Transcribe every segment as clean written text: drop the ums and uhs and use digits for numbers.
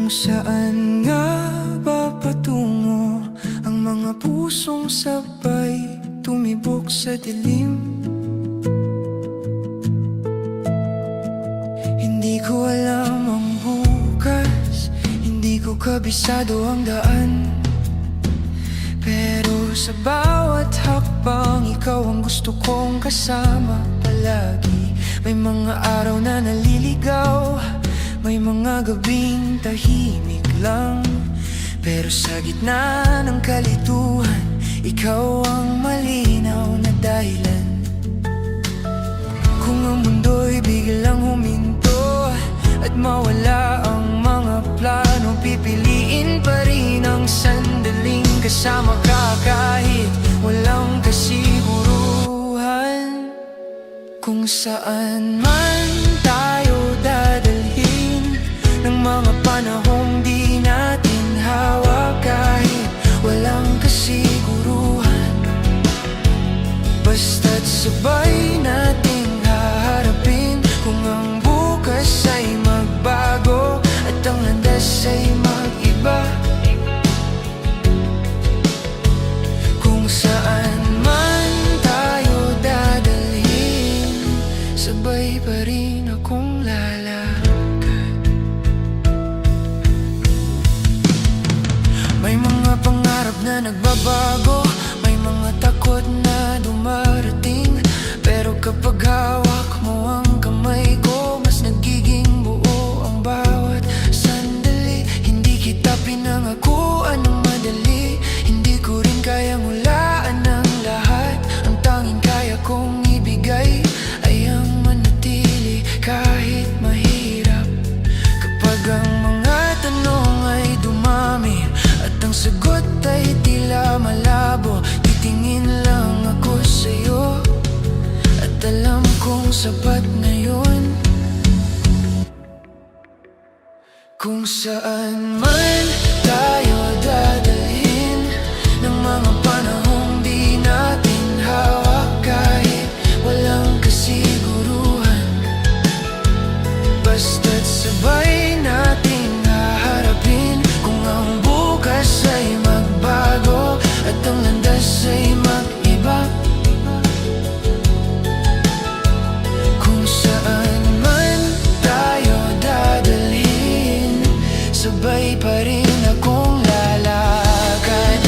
Kung saan nga ba patungo ang mga pusong sabay tumibok sa dilim? Hindi ko alam ang bukas, hindi ko kabisado ang daan, pero sa bawat hakbang ikaw ang gusto kong kasama palagi. May mga araw na naliligaw, may mga gabing tahimik lang, pero sa gitna ng kalituhan, ikaw ang malinaw na dahilan. Kung ang mundo'y biglang huminto at mawala ang mga plano, pipiliin pa rin ang sandaling kasama ka kahit walang kasiguruhan. Kung saan man tayo dadalhin ng mga panahong di natin hawak, kahit walang kasiguruhan, basta't sabay nating haharapin. Kung ang bukas ay magbago at ang landas ay mag-iba, kung saan man tayo dadalhin, sabay pa rin akong lalakad. May mga pangarap na nagbabago, may mga takot na dumarating, pero kapag hawak mo ang kamay ko, mas nagiging buo ang bawat sandali. Hindi kita pinangakuan ng madali, hindi ko rin kayang hulaan ng lahat. Ang tanging kaya kong ibigay ay ang manatili kahit mahirap. Kapag ang mga tanong ay dumami at ang sagot ay tila malabo, titingin lang ako sa'yo at alam kong sapat na yun. Kung saan man tayo dadalhin ng mga panahong di natin hawak, kahit walang kasiguruhan, basta't sabay nating haharapin. Kung ang bukas ay magbago at ang landas ay mag-iba, kung saan man tayo dadalhin, sabay pa rin akong lalakad.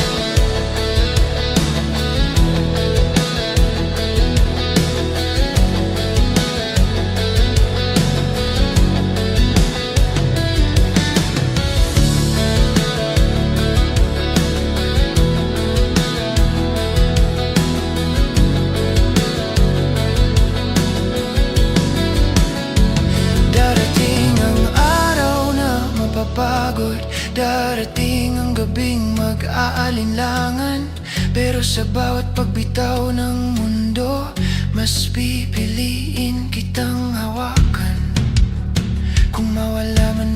Darating ang araw na mapapagod, darating ang gabing mag-aalinlangan, pero sa bawat pagbitaw ng mundo, mas pipiliin kitang hawakan. Kung mawala man